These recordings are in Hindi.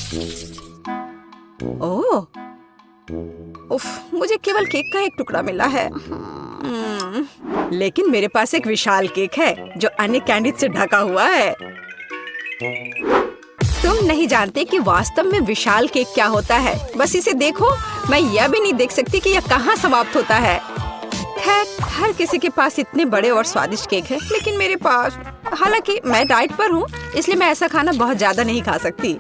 ओह, उफ, मुझे केवल केक का एक टुकड़ा मिला है। लेकिन मेरे पास एक विशाल केक है जो अन्य कैंडी से ढका हुआ है। तुम नहीं जानते कि वास्तव में विशाल केक क्या होता है। बस इसे देखो, मैं यह भी नहीं देख सकती कि यह कहाँ समाप्त होता है। खैर, हर किसी के पास इतने बड़े और स्वादिष्ट केक है, लेकिन मेरे पास, हालांकि मैं डाइट पर हूँ, इसलिए मैं ऐसा खाना बहुत ज्यादा नहीं खा सकती।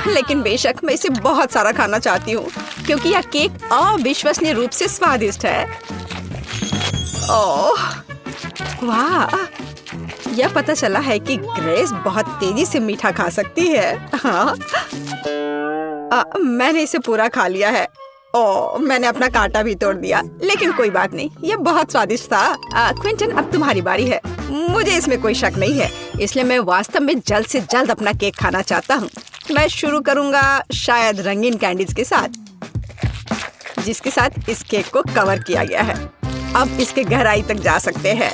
लेकिन बेशक मैं इसे बहुत सारा खाना चाहती हूँ क्योंकि यह केक अविश्वसनीय रूप से स्वादिष्ट है। ओह, वाह! यह पता चला है कि ग्रेस बहुत तेजी से मीठा खा सकती है। हाँ, मैंने इसे पूरा खा लिया है। ओह, मैंने अपना कांटा भी तोड़ दिया, लेकिन कोई बात नहीं, यह बहुत स्वादिष्ट था। क्विंटन, अब तुम्हारी बारी है। मुझे इसमें कोई शक नहीं है, इसलिए मैं वास्तव में जल्द से जल्द अपना केक खाना चाहता हूँ। मैं शुरू करूँगा शायद रंगीन कैंडीज के साथ, जिसके साथ इस केक को कवर किया गया है। अब इसके गहराई तक जा सकते हैं।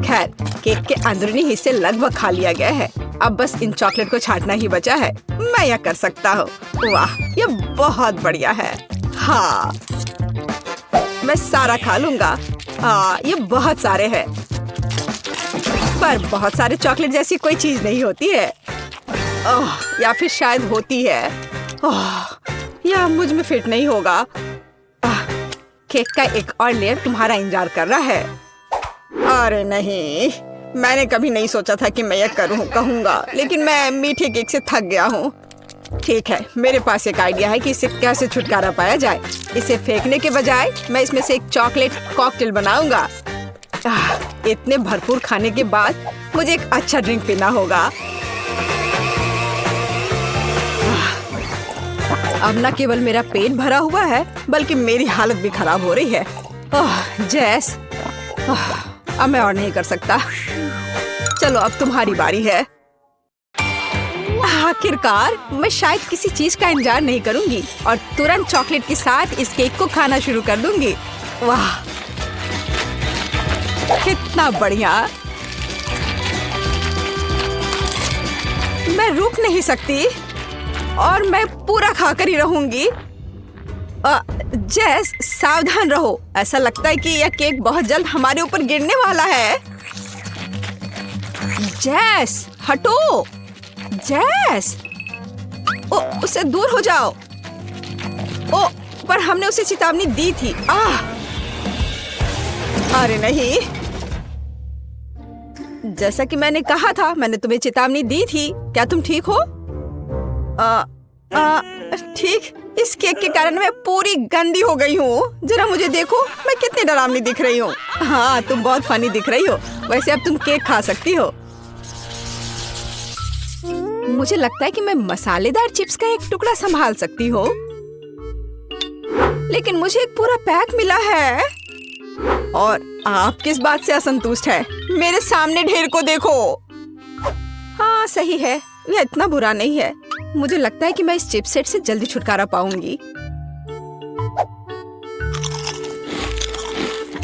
खैर, केक के अंदरूनी हिस्से लगभग खा लिया गया है। अब बस इन चॉकलेट को छांटना ही बचा है। मैं यह कर सकता हूँ। वाह, यह बहुत बढ़िया है। हाँ, मैं सारा खा लूंगा। हाँ, ये बहुत सारे हैं, पर बहुत सारे चॉकलेट जैसी कोई चीज नहीं होती है। ओह, या फिर शायद होती है। ओह, यह मुझ में फिट नहीं होगा। केक का एक और लेयर तुम्हारा इंतजार कर रहा है। अरे नहीं, मैंने कभी नहीं सोचा था कि मैं यह कहूँगा, लेकिन मैं मीठे केक से थक गया हूँ। ठीक है, मेरे पास एक आइडिया है कि इससे कैसे छुटकारा पाया जाए। इसे फेंकने के बजाय मैं इसमें से एक चॉकलेट कॉकटेल बनाऊंगा। इतने भरपूर खाने के बाद मुझे एक अच्छा ड्रिंक पीना होगा। अब न केवल मेरा पेट भरा हुआ है, बल्कि मेरी हालत भी खराब हो रही है। जैस, अब मैं और नहीं कर सकता। चलो, अब तुम्हारी बारी है। आखिरकार, मैं शायद किसी चीज का इंतजार नहीं करूंगी और तुरंत चॉकलेट के साथ इस केक को खाना शुरू कर दूंगी। वाह, कितना बढ़िया! मैं रुक नहीं सकती और मैं पूरा खाकर ही रहूंगी। जैस, सावधान रहो। ऐसा लगता है कि यह केक बहुत जल्द हमारे ऊपर गिरने वाला है। जैस, हटो। जैस, ओ, उससे दूर हो जाओ। ओ, पर हमने उसे चेतावनी दी थी। अरे नहीं, जैसा कि मैंने कहा था, मैंने तुम्हें चेतावनी दी थी। क्या तुम ठीक हो? ठीक। इस केक के कारण मैं पूरी गंदी हो गई हूँ। जरा मुझे देखो, मैं कितनी डरावनी दिख रही हूँ। हाँ, तुम बहुत फनी दिख रही हो। वैसे अब तुम केक खा सकती हो। मुझे लगता है कि मैं मसालेदार चिप्स का एक टुकड़ा संभाल सकती हूँ, लेकिन मुझे एक पूरा पैक मिला है। और आप किस बात से असंतुष्ट है? मेरे सामने ढेर को देखो। हाँ, सही है, यह इतना बुरा नहीं है। मुझे लगता है कि मैं इस चिप्स सेट से जल्दी छुटकारा पाऊंगी।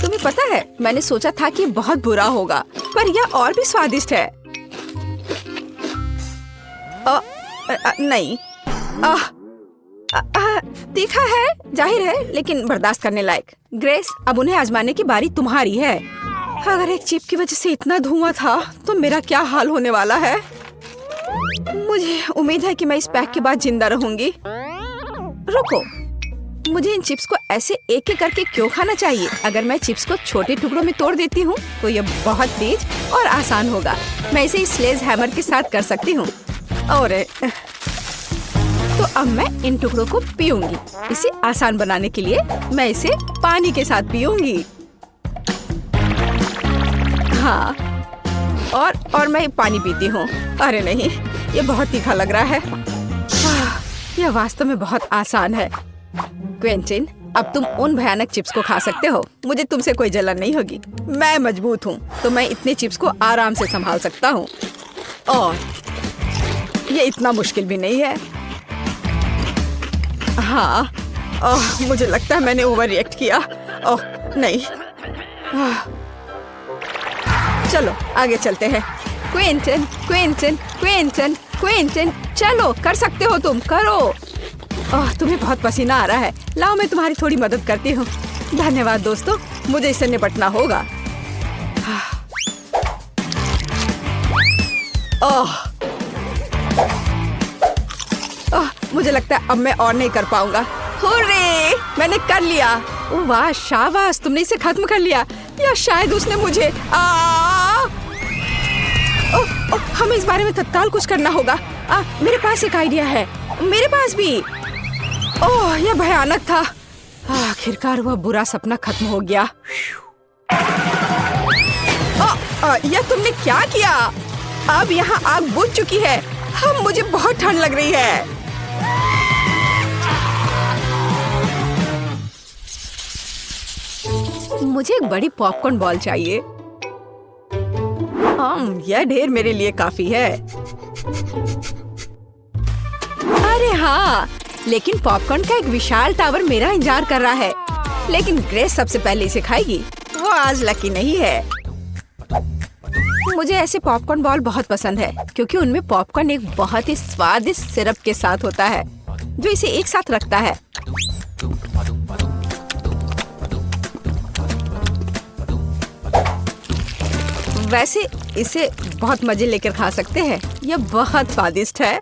तुम्हें पता है, मैंने सोचा था कि बहुत बुरा होगा, पर यह और भी स्वादिष्ट है। नहीं, तीखा है, जाहिर है, लेकिन बर्दाश्त करने लायक। ग्रेस, अब उन्हें आजमाने की बारी तुम्हारी है। अगर एक चिप की वजह से इतना धुआं था, तो मेरा क्या हाल होने वाला है। मुझे उम्मीद है कि मैं इस पैक के बाद जिंदा रहूंगी। रुको, मुझे इन चिप्स को ऐसे एक एक करके क्यों खाना चाहिए? अगर मैं चिप्स को छोटे टुकड़ों में तोड़ देती हूँ, तो यह बहुत तेज और आसान होगा। मैं इसे इस स्लेज हैमर के साथ कर सकती हूँ। और तो अब मैं इन टुकड़ों को पीऊंगी। इसे आसान बनाने के लिए मैं इसे पानी के साथ पीऊंगी। हाँ, और मैं पानी पीती हूँ। अरे नहीं, ये बहुत तीखा लग रहा है। यह वास्तव में बहुत आसान है। क्विंटन, अब तुम उन भयानक चिप्स को खा सकते हो। मुझे तुमसे कोई जलन नहीं होगी। मैं मजबूत हूँ, तो मैं इतने चिप्स को आराम से संभाल सकता हूँ। और ये इतना मुश्किल भी नहीं है। हाँ, मुझे लगता है मैंने ओवर रिएक्ट किया। ओह नहीं, चलो आगे चलते हैं। क्विंटन, क्विंटन, क्विंटन, क्विंटन चलो, कर सकते हो तुम, करो। तुम्हें बहुत पसीना आ रहा है, लाओ मैं तुम्हारी थोड़ी मदद करती हूँ। धन्यवाद दोस्तों, मुझे इससे निपटना होगा। मुझे लगता है अब मैं और नहीं कर पाऊंगा। हुर्रे, मैंने कर लिया। वाह शाबाश, तुमने इसे खत्म कर लिया। या शायद उसने मुझे हमें इस बारे में तत्काल कुछ करना होगा। मेरे पास एक आइडिया है, मेरे पास भी। ओह, यह भयानक था। आखिरकार वह बुरा सपना खत्म हो गया। यह तुमने क्या किया? अब यहाँ आग बुझ चुकी है। मुझे बहुत ठंड लग रही है। मुझे एक बड़ी पॉपकॉर्न बॉल चाहिए। यह ढेर मेरे लिए काफी है। अरे हाँ, लेकिन पॉपकॉर्न का एक विशाल टावर मेरा इंतजार कर रहा है। लेकिन ग्रेस सबसे पहले इसे खाएगी। वो आज लकी नहीं है। मुझे ऐसे पॉपकॉर्न बॉल बहुत पसंद है क्योंकि उनमें पॉपकॉर्न एक बहुत ही स्वादिष्ट सिरप के साथ होता है जो इसे एक साथ रखता है। वैसे इसे बहुत मजे लेकर खा सकते हैं। यह बहुत स्वादिष्ट है।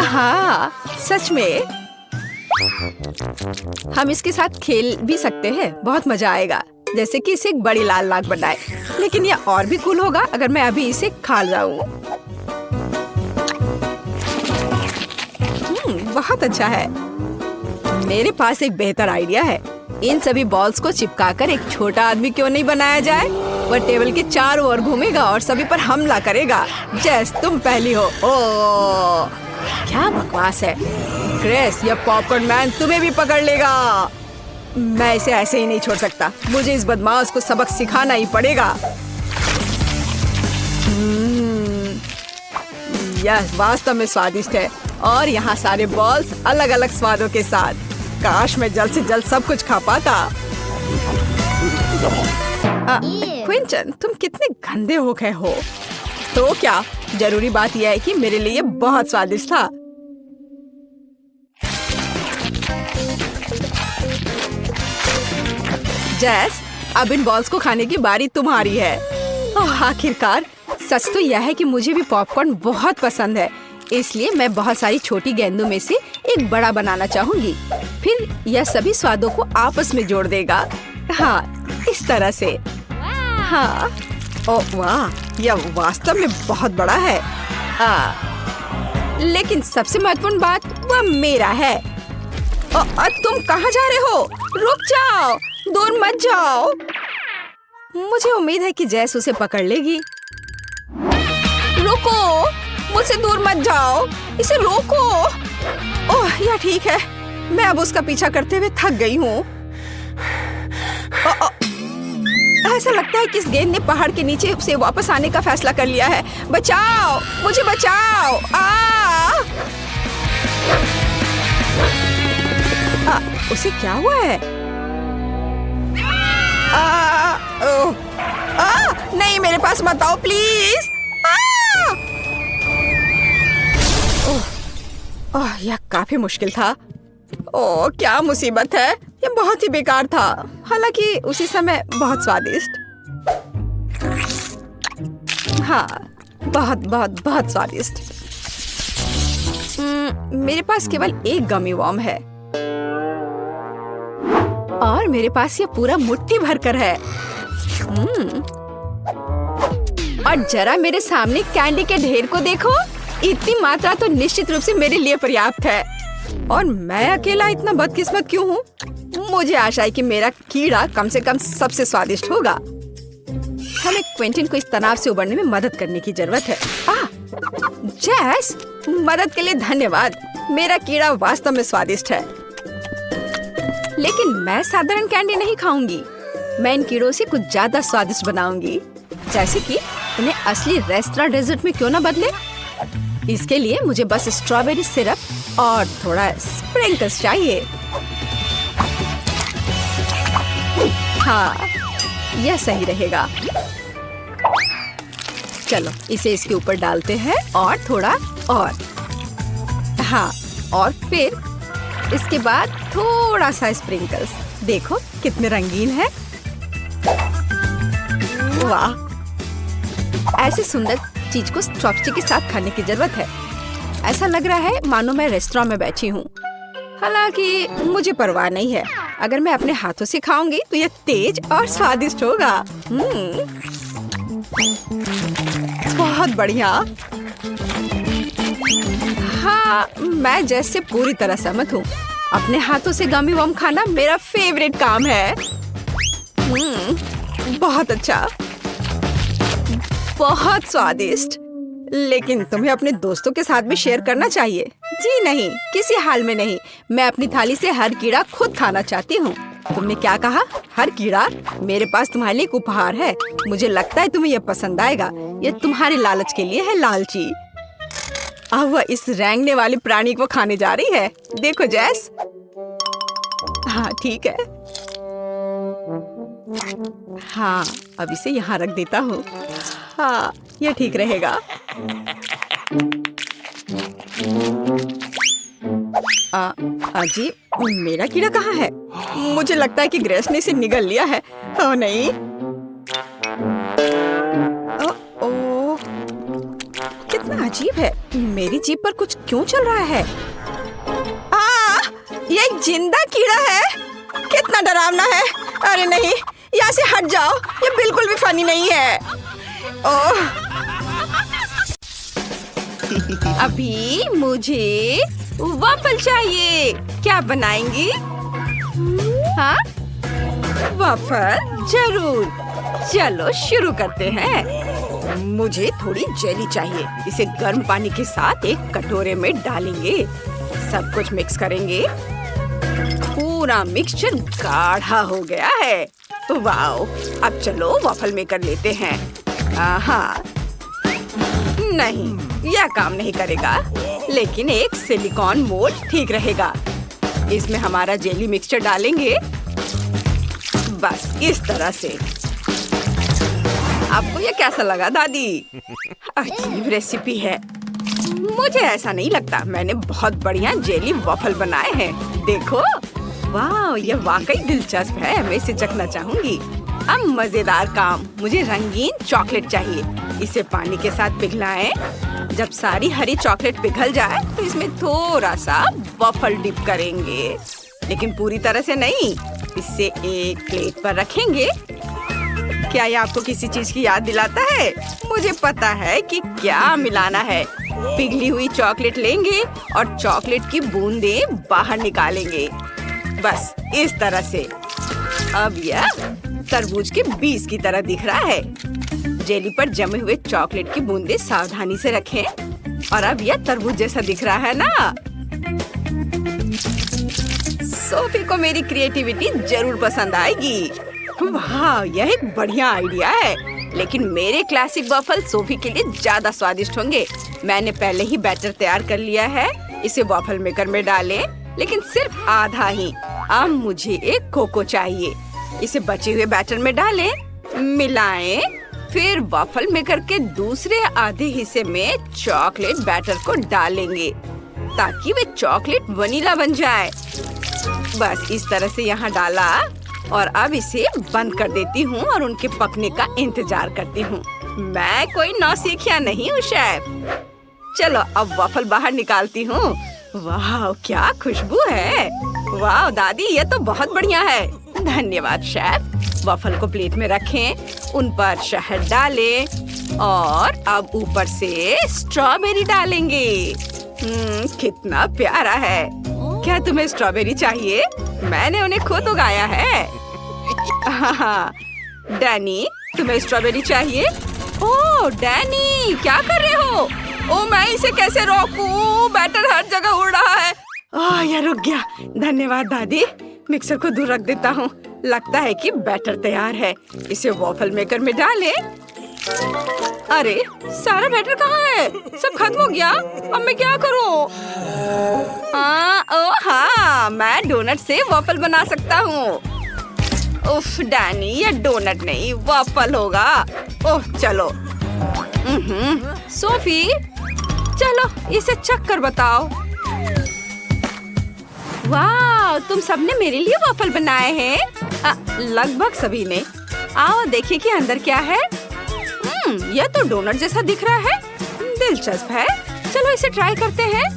हाँ सच में, हम इसके साथ खेल भी सकते हैं। बहुत मजा आएगा, जैसे कि इसे एक बड़ी लाल नाग बनाए। लेकिन यह और भी कूल होगा अगर मैं अभी इसे खा जाऊं। बहुत अच्छा है। मेरे पास एक बेहतर आइडिया है। इन सभी बॉल्स को चिपकाकर एक छोटा आदमी क्यों नहीं बनाया जाए? वह टेबल के चारों ओर घूमेगा और सभी पर हमला करेगा। जेस, तुम पहली हो। ओह, क्या बकवास है। ग्रेस, यह पॉपकॉर्न मैन तुम्हें भी पकड़ लेगा। मैं इसे ऐसे ही नहीं छोड़ सकता। मुझे इस बदमाश को सबक सिखाना ही पड़ेगा। यह वास्तव में स्वादिष्ट है और यहाँ सारे बॉल्स अलग अलग स्वादों के साथ। काश मैं जल्द से जल्द सब कुछ खा पाता। क्विंटन, तुम कितने गंदे हो गए हो। तो क्या, जरूरी बात यह है कि मेरे लिए बहुत स्वादिष्ट था। जेस, अब इन बॉल्स को खाने की बारी तुम्हारी है। आखिरकार, सच तो यह है कि मुझे भी पॉपकॉर्न बहुत पसंद है, इसलिए मैं बहुत सारी छोटी गेंदों में से एक बड़ा बनाना चाहूंगी। फिर यह सभी स्वादों को आपस में जोड़ देगा। हाँ, इस तरह से। हाँ, ओह वाह, यह वास्तव में बहुत बड़ा है। लेकिन सबसे महत्वपूर्ण बात वह मेरा है। तुम कहाँ जा रहे हो? रुक जाओ, दूर मत जाओ। मुझे उम्मीद है कि जैस उसे पकड़ लेगी। रुको, मुझसे दूर मत जाओ, इसे रोको। ओह, यह ठीक है। मैं अब उसका पीछा करते हुए थक गई हूँ। ऐसा लगता है कि इस गेंद ने पहाड़ के नीचे से वापस आने का फैसला कर लिया है। बचाओ, मुझे बचाओ। उसे क्या हुआ है? नहीं, मेरे पास मत आओ प्लीज। यह काफी मुश्किल था। ओह, क्या मुसीबत है। यह बहुत ही बेकार था, हालांकि उसी समय बहुत स्वादिष्ट। हाँ, बहुत बहुत बहुत स्वादिष्ट। मेरे पास केवल एक गमी वॉर्म है और मेरे पास ये पूरा मुट्ठी भरकर है। और जरा मेरे सामने कैंडी के ढेर को देखो। इतनी मात्रा तो निश्चित रूप से मेरे लिए पर्याप्त है। और मैं अकेला इतना बदकिस्मत क्यों हूँ? मुझे आशा है कि मेरा कीड़ा कम से कम सबसे स्वादिष्ट होगा। हमें क्विंटन को इस तनाव से उबरने में मदद करने की जरूरत है। जेस, मदद के लिए धन्यवाद। मेरा कीड़ा वास्तव में स्वादिष्ट है, लेकिन मैं साधारण कैंडी नहीं खाऊंगी। मैं इन कीड़ों से कुछ ज्यादा स्वादिष्ट बनाऊंगी, जैसे कि उन्हें असली रेस्टोरेंट डेजर्ट में क्यों न बदले। इसके लिए मुझे बस स्ट्रॉबेरी सिरप और थोड़ा स्प्रिंकल्स चाहिए। हाँ, यह सही रहेगा। चलो इसे इसके ऊपर डालते हैं और थोड़ा और। हाँ, और फिर इसके बाद थोड़ा सा स्प्रिंकल्स। देखो कितने रंगीन है। वाह, ऐसे सुंदर चीज को चॉपस्टिक के साथ खाने की जरूरत है। ऐसा लग रहा है मानो मैं रेस्टोरेंट में बैठी हूँ। हालांकि मुझे परवाह नहीं है। अगर मैं अपने हाथों से खाऊंगी तो यह तेज और स्वादिष्ट होगा। बहुत बढ़िया। हाँ, मैं जैसे पूरी तरह सहमत हूँ। अपने हाथों से गमी वम खाना मेरा फेवरेट काम है। बहुत अच्छा, बहुत स्वादिष्ट। लेकिन तुम्हें अपने दोस्तों के साथ भी शेयर करना चाहिए। जी नहीं, किसी हाल में नहीं। मैं अपनी थाली से हर कीड़ा खुद खाना चाहती हूँ। तुमने क्या कहा? हर कीड़ा? मेरे पास तुम्हारे लिए एक उपहार है। मुझे लगता है तुम्हें यह पसंद आएगा। यह तुम्हारे लालच के लिए है, लालची। अब वह इस रेंगने वाले प्राणी को खाने जा रही है। देखो जैस। हाँ ठीक है। हाँ, अब इसे यहाँ रख देता हूँ। हाँ, यह ठीक रहेगा। अजी, मेरा कीड़ा कहाँ है? मुझे लगता है कि ग्रेस ने इसे निगल लिया है। ओह नहीं। ओह, कितना अजीब है। मेरी जीभ पर कुछ क्यों चल रहा है? ये एक जिंदा कीड़ा है। कितना डरावना है। अरे नहीं, यहाँ से हट जाओ। ये बिल्कुल भी फनी नहीं है। ओह, अभी मुझे वॉफल चाहिए। क्या बनाएंगी? हाँ, वॉफल जरूर। चलो शुरू करते हैं। मुझे थोड़ी जेली चाहिए। इसे गर्म पानी के साथ एक कटोरे में डालेंगे। सब कुछ मिक्स करेंगे। पूरा मिक्सचर गाढ़ा हो गया है। वाओ, अब चलो वॉफल मेकर लेते हैं। हाँ, नहीं, यह काम नहीं करेगा। लेकिन एक सिलिकॉन मोल्ड ठीक रहेगा। इसमें हमारा जेली मिक्सचर डालेंगे। बस इस तरह से। आपको यह कैसा लगा दादी? अजीब रेसिपी है। मुझे ऐसा नहीं लगता। मैंने बहुत बढ़िया जेली वॉफल बनाए हैं। देखो, वाह, यह वाकई दिलचस्प है। मैं इसे चखना चाहूंगी। अब मजेदार काम। मुझे रंगीन चॉकलेट चाहिए। इसे पानी के साथ पिघलाएं। जब सारी हरी चॉकलेट पिघल जाए तो इसमें थोड़ा सा वॉफल डिप करेंगे, लेकिन पूरी तरह से नहीं। इसे एक प्लेट पर रखेंगे। क्या यह आपको किसी चीज की याद दिलाता है? मुझे पता है कि क्या मिलाना है। पिघली हुई चॉकलेट लेंगे और चॉकलेट की बूंदें बाहर निकालेंगे। बस इस तरह से। अब यह तरबूज के बीज की तरह दिख रहा है। जेली पर जमे हुए चॉकलेट की बूंदें सावधानी से रखें। और अब यह तरबूज जैसा दिख रहा है ना? सोफी को मेरी क्रिएटिविटी जरूर पसंद आएगी। वाह, यह एक बढ़िया आइडिया है। लेकिन मेरे क्लासिक वॉफल सोफी के लिए ज्यादा स्वादिष्ट होंगे। मैंने पहले ही बैटर तैयार कर लिया है। इसे वॉफल मेकर में डालें, लेकिन सिर्फ आधा ही। अब मुझे एक कोको चाहिए। इसे बचे हुए बैटर में डालें, मिलाएं, फिर वॉफल मेकर के दूसरे आधे हिस्से में चॉकलेट बैटर को डालेंगे ताकि वे चॉकलेट वनीला बन जाए। बस इस तरह से यहाँ डाला और अब इसे बंद कर देती हूँ और उनके पकने का इंतजार करती हूँ। मैं कोई नौसिखिया नहीं हूँ शेफ। चलो अब वॉफल बाहर निकालती हूँ। वाह, क्या खुशबू है। वाह दादी, ये तो बहुत बढ़िया है। धन्यवाद शेफ। वॉफल को प्लेट में रखें, उन पर शहद डालें और अब ऊपर से स्ट्रॉबेरी डालेंगे। कितना प्यारा है। क्या तुम्हें स्ट्रॉबेरी चाहिए? मैंने उन्हें खुद उगाया है। हाँ, डैनी, तुम्हें स्ट्रॉबेरी चाहिए? ओह डैनी, क्या कर रहे हो? ओह, मैं इसे कैसे रोकूं? बैटर हर जगह उड़ रहा है। यह रुक गया। धन्यवाद दादी। मिक्सर को दूर रख देता हूँ। लगता है कि बैटर तैयार है। इसे वॉफल मेकर में डालें। अरे, सारा बैटर कहाँ है? सब खत्म हो गया। अब मैं क्या करूँ? हाँ, मैं डोनट से वॉफल बना सकता हूँ। उफ डैनी, ये डोनट नहीं वॉफल होगा। ओह चलो, सोफी, चलो इसे चख कर बताओ। वाह, तुम सबने मेरे लिए वॉफल बनाए हैं। लगभग सभी ने। आओ देखिए कि अंदर क्या है। यह तो डोनट जैसा दिख रहा है। दिलचस्प है। चलो इसे ट्राई करते हैं।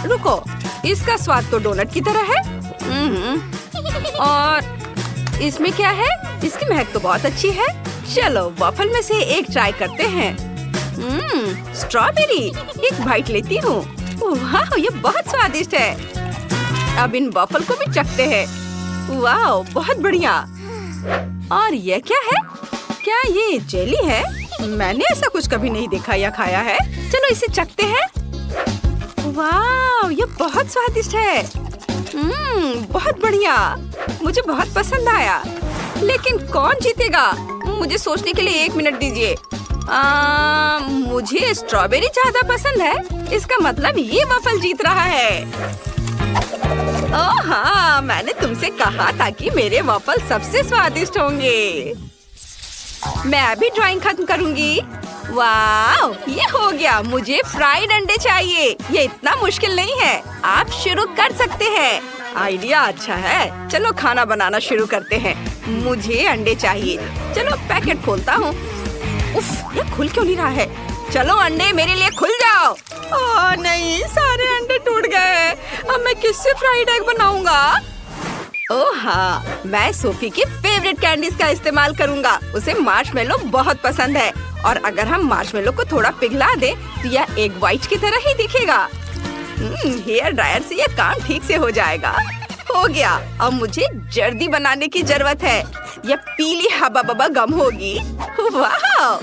रुको, इसका स्वाद तो डोनट की तरह है। और इसमें क्या है? इसकी महक तो बहुत अच्छी है। चलो वॉफल में से एक ट्राई करते हैं। स्ट्रॉबेरी। एक बाइट लेती हूँ। वाह, ये बहुत स्वादिष्ट है। अब इन वॉफल को भी चखते हैं। वाह, बहुत बढ़िया। और ये क्या है? क्या ये जेली है? मैंने ऐसा कुछ कभी नहीं देखा या खाया है। चलो इसे चखते हैं। वाह, ये बहुत स्वादिष्ट है। बहुत बढ़िया। मुझे बहुत पसंद आया। लेकिन कौन जीतेगा? मुझे सोचने के लिए 1 मिनट दीजिए। मुझे स्ट्रॉबेरी ज्यादा पसंद है। इसका मतलब ये वॉफल जीत रहा है। ओह हाँ, मैंने तुमसे कहा था कि मेरे वॉफल सबसे स्वादिष्ट होंगे। मैं अभी ड्राइंग खत्म करूंगी। वाह, ये हो गया। मुझे फ्राइड अंडे चाहिए। ये इतना मुश्किल नहीं है। आप शुरू कर सकते हैं। आइडिया अच्छा है। चलो खाना बनाना शुरू करते हैं। मुझे अंडे चाहिए। चलो पैकेट खोलता हूँ। उफ, ये खुल क्यों नहीं रहा है? चलो अंडे मेरे लिए खुल जाओ। ओह नहीं, सारे अंडे टूट गए। अब मैं किससे फ्राइड एग बनाऊंगा? ओह हाँ, मैं सोफी की फेवरेट कैंडीज का इस्तेमाल करूंगा। उसे मार्शमेलो बहुत पसंद है। और अगर हम मार्शमेलो को थोड़ा पिघला दें तो यह एग व्हाइट की तरह ही दिखेगा। हेयर ड्रायर से यह काम ठीक से हो जाएगा। हो गया। अब मुझे जर्दी बनाने की जरूरत है। यह पीली हबा बबा गम होगी। वाह!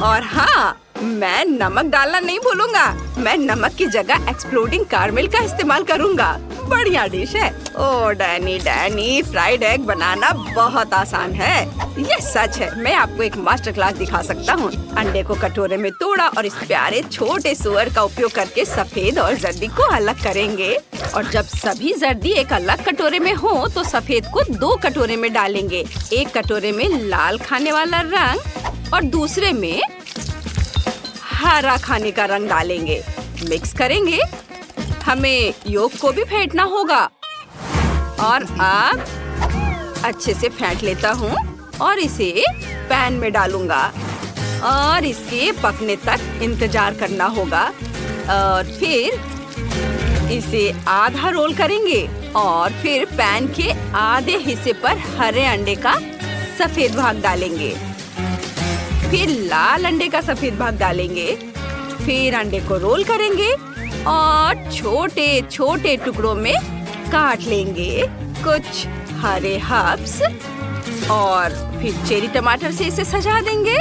और हाँ, मैं नमक डालना नहीं भूलूंगा। मैं नमक की जगह एक्सप्लोडिंग कारमेल का इस्तेमाल करूंगा। बढ़िया डिश है। ओह डैनी, फ्राइड एग बनाना बहुत आसान है। ये सच है। मैं आपको एक मास्टर क्लास दिखा सकता हूँ। अंडे को कटोरे में तोड़ा और इस प्यारे छोटे सुअर का उपयोग करके सफेद और जर्दी को अलग करेंगे। और जब सभी जर्दी एक अलग कटोरे में हो तो सफेद को 2 कटोरे में डालेंगे। एक कटोरे में लाल खाने वाला रंग और दूसरे में हरा खाने का रंग डालेंगे। मिक्स करेंगे। हमें योग को भी फेंटना होगा। और अब अच्छे से फेंट लेता हूँ और इसे पैन में डालूंगा और इसके पकने तक इंतजार करना होगा। और फिर इसे आधा रोल करेंगे और फिर पैन के आधे हिस्से पर हरे अंडे का सफेद भाग डालेंगे। फिर लाल अंडे का सफेद भाग डालेंगे। फिर अंडे को रोल करेंगे और छोटे छोटे टुकड़ों में काट लेंगे। कुछ हरे हर्ब्स और फिर चेरी टमाटर से इसे सजा देंगे।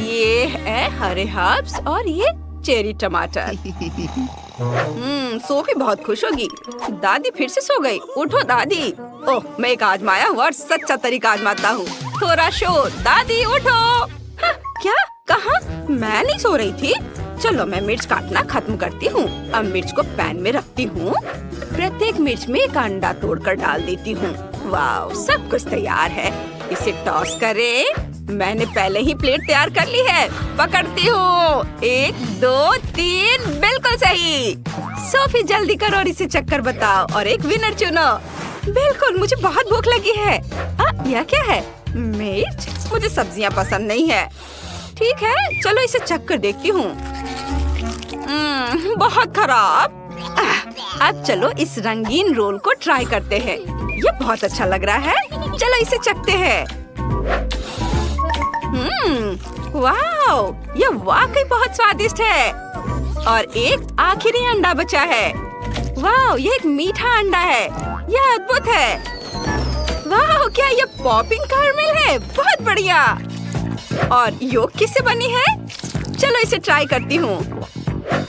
ये है हरे हर्ब्स और ये चेरी टमाटर। सोफी बहुत खुश होगी। दादी फिर से सो गई। उठो दादी। ओह, मैं एक आजमाया हुआ और सच्चा तरीका आजमाता हूँ। थोड़ा शोर। दादी उठो। हाँ, क्या? कहाँ? मैं नहीं सो रही थी। चलो मैं मिर्च काटना खत्म करती हूँ। अब मिर्च को पैन में रखती हूँ। प्रत्येक मिर्च में एक अंडा तोड़कर डाल देती हूँ। वाह, सब कुछ तैयार है। इसे टॉस करें। मैंने पहले ही प्लेट तैयार कर ली है। पकड़ती हूँ। 1 2 3, बिल्कुल सही। सोफी जल्दी करो और इसे चक्कर बताओ और एक विनर चुनो। बिल्कुल, मुझे बहुत भूख लगी है। यह क्या है? मिर्च? मुझे सब्जियाँ पसंद नहीं है। ठीक है, चलो इसे चक्कर देखती हूँ। बहुत खराब। अब चलो इस रंगीन रोल को ट्राई करते हैं। ये बहुत अच्छा लग रहा है। चलो इसे चखते हैं। वाह, ये वाकई बहुत स्वादिष्ट है। और एक आखिरी अंडा बचा है। वाह, ये एक मीठा अंडा है। यह अद्भुत है। वाह, क्या ये पॉपिंग कैरमेल है? बहुत बढ़िया। और योग किससे बनी है? चलो इसे ट्राई करती हूँ।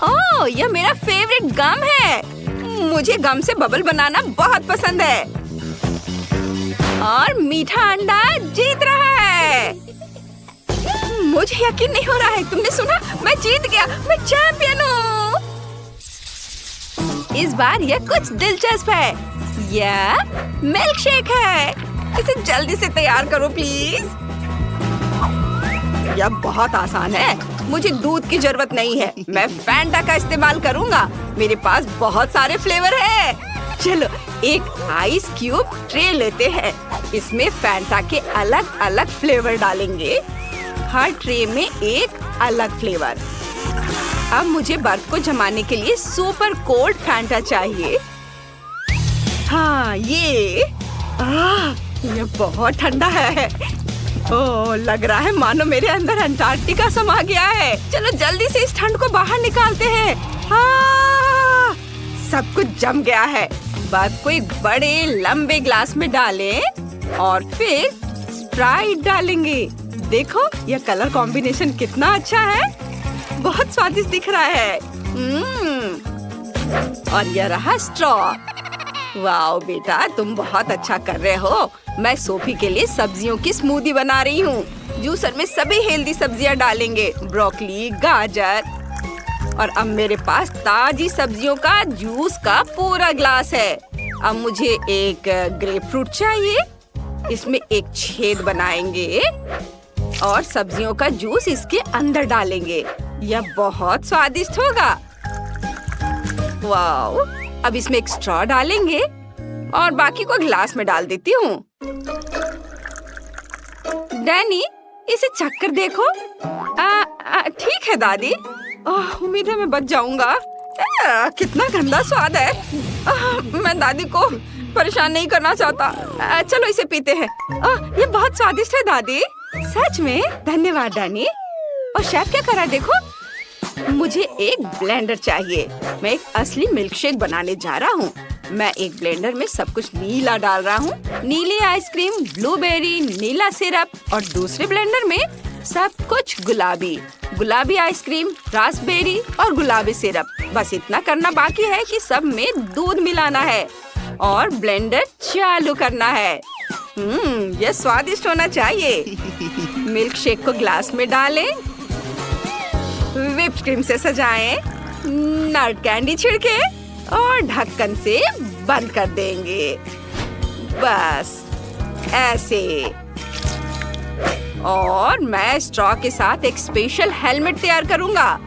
ओह, यह मेरा फेवरेट गम है। मुझे गम से बबल बनाना बहुत पसंद है। और मीठा अंडा जीत रहा है। मुझे यकीन नहीं हो रहा है। तुमने सुना? मैं जीत गया। मैं चैंपियन हूँ। इस बार यह कुछ दिलचस्प है। यह मिल्क शेक है। इसे जल्दी से तैयार करो प्लीज। यह बहुत आसान है, मुझे दूध की जरूरत नहीं है, मैं फैंटा का इस्तेमाल करूंगा। मेरे पास बहुत सारे फ्लेवर है। चलो एक आइस क्यूब ट्रे लेते हैं, इसमें फैंटा के अलग अलग फ्लेवर डालेंगे, हर ट्रे में एक अलग फ्लेवर। अब मुझे बर्फ को जमाने के लिए सुपर कोल्ड फैंटा चाहिए। हाँ ये बहुत ठंडा है। ओह लग रहा है मानो मेरे अंदर अंटार्कटिका समा गया है। चलो जल्दी से इस ठंड को बाहर निकालते हैं। सब कुछ जम गया है। बर्फ को एक बड़े लंबे ग्लास में डालें और फिर स्प्राइट डालेंगे। देखो यह कलर कॉम्बिनेशन कितना अच्छा है, बहुत स्वादिष्ट दिख रहा है। और यह रहा स्ट्रॉ। वाओ बेटा तुम बहुत अच्छा कर रहे हो। मैं सोफी के लिए सब्जियों की स्मूदी बना रही हूँ। जूसर में सभी हेल्दी सब्जियाँ डालेंगे, ब्रोकली, गाजर। और अब मेरे पास ताजी सब्जियों का जूस का पूरा ग्लास है। अब मुझे एक ग्रेप फ्रूट चाहिए, इसमें एक छेद बनाएंगे और सब्जियों का जूस इसके अंदर डालेंगे। यह बहुत स्वादिष्ट होगा। वाओ, अब इसमें एक स्ट्रॉ डालेंगे और बाकी को ग्लास में डाल देती हूँ। डैनी इसे चक्कर देखो। ठीक है दादी, उम्मीद है मैं बच जाऊंगा। कितना गंदा स्वाद है। मैं दादी को परेशान नहीं करना चाहता। चलो इसे पीते हैं। ये बहुत स्वादिष्ट है दादी। सच में? धन्यवाद डैनी। और शेफ क्या कर रहा है देखो। मुझे एक ब्लेंडर चाहिए, मैं एक असली मिल्कशेक बनाने जा रहा हूँ। मैं एक ब्लेंडर में सब कुछ नीला डाल रहा हूँ, नीली आइसक्रीम, ब्लूबेरी, नीला सिरप। और दूसरे ब्लेंडर में सब कुछ गुलाबी, गुलाबी आइसक्रीम, रास्पबेरी और गुलाबी सिरप। बस इतना करना बाकी है कि सब में दूध मिलाना है और ब्लेंडर चालू करना है। यह स्वादिष्ट होना चाहिए। मिल्क शेक को ग्लास में डालें, व्हिप्ड क्रीम से सजाएं, नट कैंडी छिड़के और ढक्कन से बंद कर देंगे। बस ऐसे। और मैं स्ट्रॉ के साथ एक स्पेशल हेलमेट तैयार करूंगा।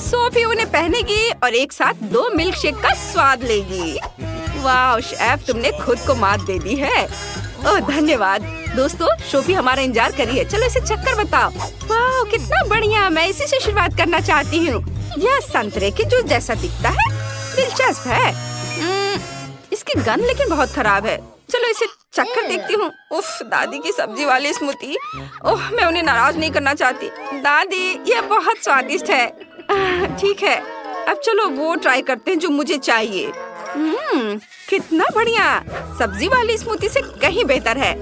सोफी उन्हें पहनेगी और एक साथ 2 मिल्क शेक का स्वाद लेगी। वाह शेफ, तुमने खुद को मात दे दी है। ओह धन्यवाद। दोस्तों सोफी हमारा इंतजार कर रही है, चलो इसे चक्कर बताओ। वाह कितना बढ़िया, मैं इसी से शुरुआत करना चाहती हूँ। यह संतरे के जूस जैसा दिखता है, दिलचस्प है। इसकी गंध लेकिन बहुत खराब है। चलो इसे चक्कर देखती हूँ। उफ, दादी की सब्जी वाली स्मूदी। ओह, मैं उन्हें नाराज नहीं करना चाहती। दादी यह बहुत स्वादिष्ट है। ठीक है, अब चलो वो ट्राई करते हैं जो मुझे चाहिए। कितना बढ़िया, सब्जी वाली स्मूदी से कहीं बेहतर है।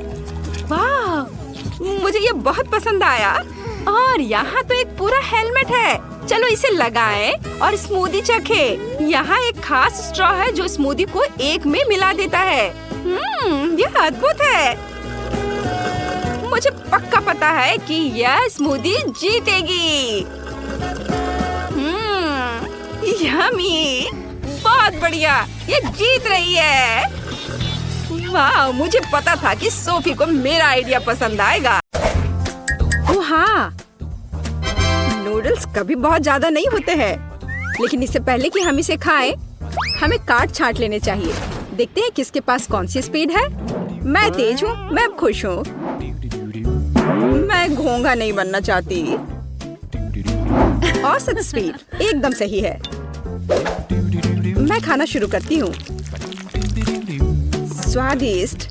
वाह, मुझे ये बहुत पसंद आया। और यहाँ तो एक पूरा हेलमेट है। चलो इसे लगाएं और स्मूदी चखें। यहाँ एक खास स्ट्रॉ है जो स्मूदी को एक में मिला देता है। यह अद्भुत है। मुझे पक्का पता है कि यह स्मूदी जीतेगी। यम्मी, बहुत बढ़िया, ये जीत रही है। वाह, मुझे पता था कि सोफी को मेरा आइडिया पसंद आएगा। ओह हाँ, नूडल्स कभी बहुत ज्यादा नहीं होते हैं, लेकिन इससे पहले कि हम इसे खाएं, हमें काट छांट लेने चाहिए। देखते हैं किसके पास कौन सी स्पीड है। मैं तेज हूँ, मैं अब खुश हूँ। मैं घोंघा नहीं बनना चाहती। औसत स्पीड एकदम सही है। मैं खाना शुरू करती हूँ। स्वादिष्ट।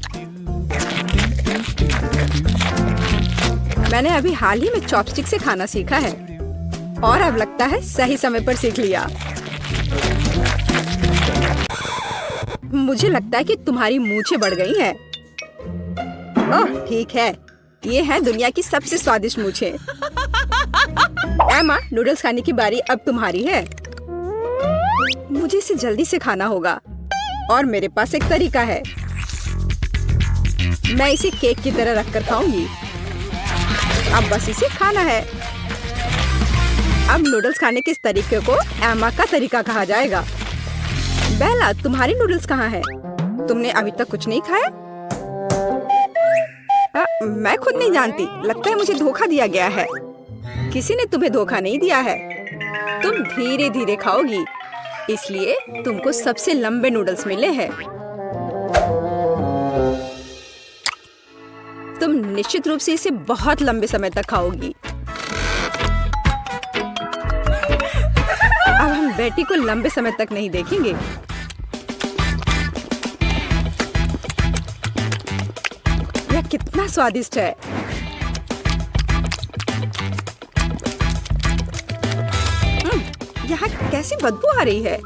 मैंने अभी हाल ही में चॉपस्टिक से खाना सीखा है और अब लगता है सही समय पर सीख लिया। मुझे लगता है कि तुम्हारी मूंछें बढ़ गई हैं। ओह ठीक है, ये है दुनिया की सबसे स्वादिष्ट मूंछें। एमा, नूडल्स खाने की बारी अब तुम्हारी है। मुझे इसे जल्दी से खाना होगा और मेरे पास एक तरीका है। मैं इसे केक की तरह रखकर खाऊंगी। अब बस इसे खाना है। अब नूडल्स खाने के इस तरीके को एमा का तरीका कहा जाएगा। बेला, तुम्हारी नूडल्स कहाँ है? तुमने अभी तक कुछ नहीं खाया? मैं खुद नहीं जानती, लगता है मुझे धोखा दिया गया है। किसी ने तुम्हें धोखा नहीं दिया है। तुम धीरे धीरे खाओगी, इसलिए तुमको सबसे लंबे नूडल्स मिले हैं। तुम निश्चित रूप से इसे बहुत लंबे समय तक खाओगी। अब हम बेटी को लंबे समय तक नहीं देखेंगे। यह कितना स्वादिष्ट है। यहाँ कैसी बदबू आ रही है।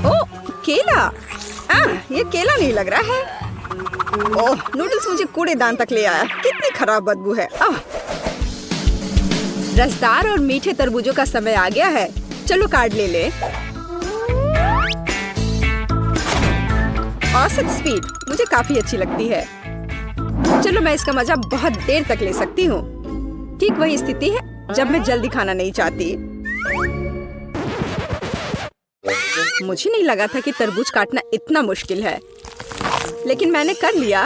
ओह, केला। ये केला नहीं लग रहा है। ओह, नूडल्स मुझे कूड़ेदान तक ले आया। कितनी खराब बदबू है। रसदार और मीठे तरबूजों का समय आ गया है। चलो कार्ड ले ले। औसत स्पीड मुझे काफी अच्छी लगती है। चलो मैं इसका मजा बहुत देर तक ले सकती हूँ। ठीक वही स्थिति है जब मैं जल्दी खाना नहीं चाहती। मुझे नहीं लगा था कि तरबूज काटना इतना मुश्किल है, लेकिन मैंने कर लिया।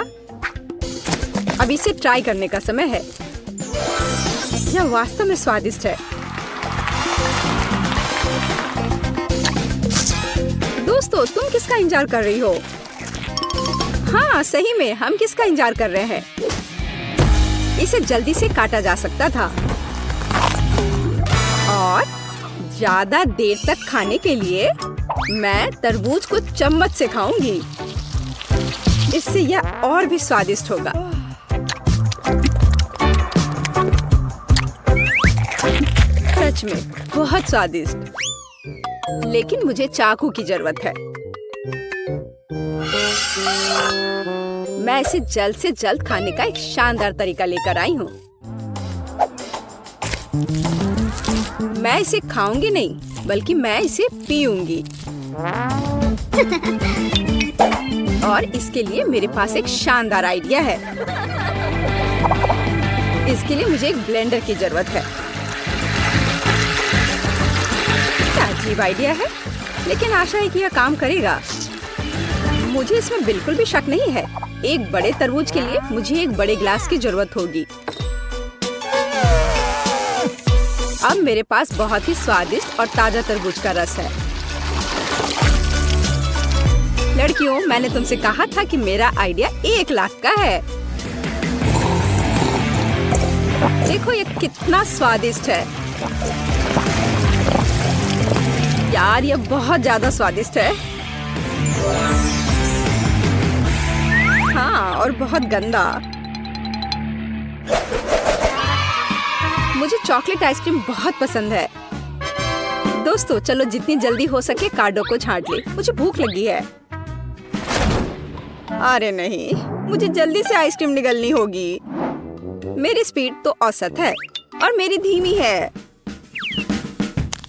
अब इसे ट्राई करने का समय है। यह वास्तव में स्वादिष्ट है। दोस्तों, तुम किसका इंतजार कर रही हो? हाँ, सही में हम किसका इंतजार कर रहे हैं? इसे जल्दी से काटा जा सकता था और ज्यादा देर तक खाने के लिए मैं तरबूज को चम्मच से खाऊंगी। इससे यह और भी स्वादिष्ट होगा। सच में बहुत स्वादिष्ट। लेकिन मुझे चाकू की जरूरत है। मैं इसे जल्द से जल्द खाने का एक शानदार तरीका लेकर आई हूँ। मैं इसे खाऊंगी नहीं, बल्कि मैं इसे पीऊंगी। और इसके लिए मेरे पास एक शानदार आइडिया है। इसके लिए मुझे एक ब्लेंडर की जरूरत है। क्या अजीब आइडिया है, लेकिन आशा है कि यह काम करेगा। मुझे इसमें बिल्कुल भी शक नहीं है। एक बड़े तरबूज के लिए मुझे एक बड़े गिलास की जरूरत होगी। अब मेरे पास बहुत ही स्वादिष्ट और ताजा तरबूज का रस है। लड़कियों, मैंने तुमसे कहा था कि मेरा आइडिया 1 लाख का है। देखो ये कितना स्वादिष्ट है। यार, ये बहुत ज्यादा स्वादिष्ट है। हाँ, और बहुत गंदा। मुझे चॉकलेट आइसक्रीम बहुत पसंद है। दोस्तों, चलो जितनी जल्दी हो सके कार्डों को छांट ले। मुझे भूख लगी है। अरे नहीं, मुझे जल्दी से आइसक्रीम निगलनी होगी। मेरी स्पीड तो औसत है और मेरी धीमी है।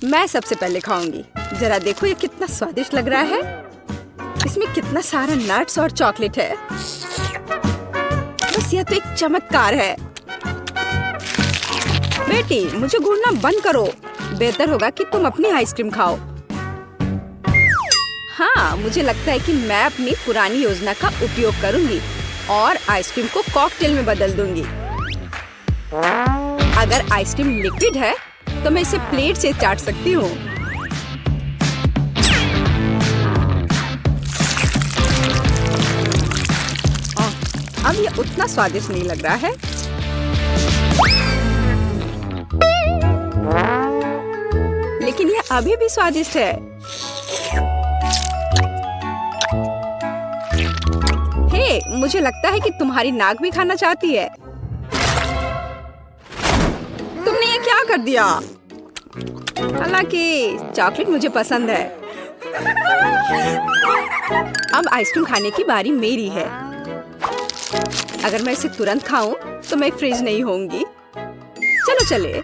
मैं सबसे पहले खाऊंगी। जरा देखो ये कितना स्वादिष्ट लग रहा है। इसमें कितना सारा नट्स और चॉकलेट है। बस यह तो एक चमत्कार है। बेटी, मुझे घूरना बंद करो। बेहतर होगा कि तुम अपनी आइसक्रीम खाओ। हाँ, मुझे लगता है कि मैं अपनी पुरानी योजना का उपयोग करूंगी और आइसक्रीम को कॉकटेल में बदल दूंगी। अगर आइसक्रीम लिक्विड है तो मैं इसे प्लेट से चाट सकती हूँ। अब ये उतना स्वादिष्ट नहीं लग रहा है। लेकिन ये अभी भी स्वादिष्ट है। हे, मुझे लगता है कि तुम्हारी नाक भी खाना चाहती है। तुमने ये क्या कर दिया? हालांकि चॉकलेट मुझे पसंद है। अब आइसक्रीम खाने की बारी मेरी है। अगर मैं इसे तुरंत खाऊं तो मैं फ्रीज नहीं होंगी। चलो चले।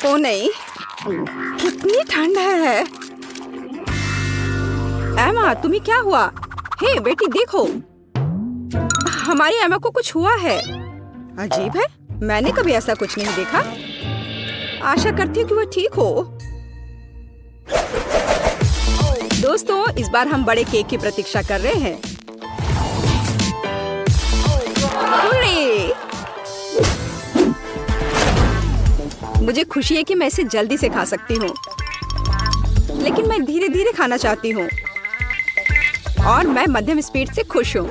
ओ नहीं, कितनी ठंड है। एमा, तुम्हें क्या हुआ? हे बेटी, देखो, हमारी एमा को कुछ हुआ है। अजीब है, मैंने कभी ऐसा कुछ नहीं देखा। आशा करती हूँ कि वो ठीक हो। दोस्तों, इस बार हम बड़े केक की प्रतीक्षा कर रहे हैं। हुर्रे! मुझे खुशी है कि मैं इसे जल्दी से खा सकती हूँ, लेकिन मैं धीरे धीरे खाना चाहती हूँ और मैं मध्यम स्पीड से खुश हूँ।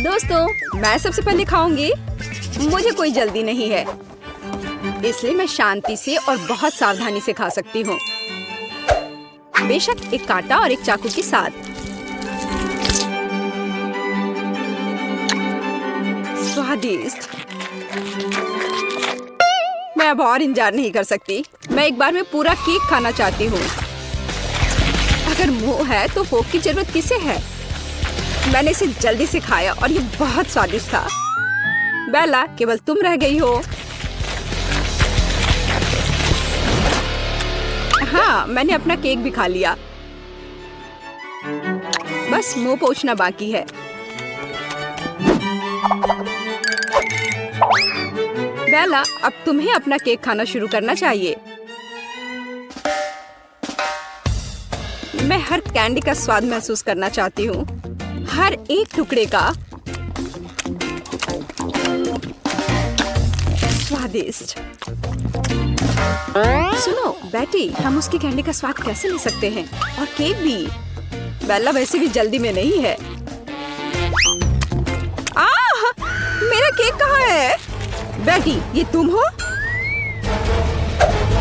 दोस्तों, मैं सबसे पहले खाऊंगी। मुझे कोई जल्दी नहीं है, इसलिए मैं शांति से और बहुत सावधानी से खा सकती हूँ, बेशक एक कांटा और एक चाकू के साथ। स्वादिष्ट। मैं अब और इंतजार नहीं कर सकती। मैं एक बार में पूरा केक खाना चाहती हूँ। अगर मुंह है तो फोक की जरूरत किसे है? मैंने इसे जल्दी से खाया और ये बहुत स्वादिष्ट था। बेला, केवल तुम रह गई हो। हाँ, मैंने अपना केक भी खा लिया। बस मुंह पोंछना बाकी है। बेला, अब तुम्हें अपना केक खाना शुरू करना चाहिए। मैं हर कैंडी का स्वाद महसूस करना चाहती हूँ, हर एक टुकड़े का। स्वादिष्ट। सुनो बेटी, हम उसकी कैंडी का स्वाद कैसे ले सकते हैं? और केक भी। बेला वैसे भी जल्दी में नहीं है। मेरा केक कहाँ है? बेटी, ये तुम हो?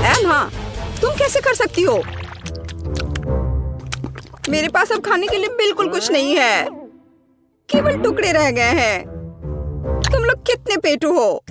एम, हाँ, तुम कैसे कर सकती हो? मेरे पास अब खाने के लिए बिल्कुल कुछ नहीं है, केवल टुकड़े रह गए हैं। तुम लोग कितने पेटू हो?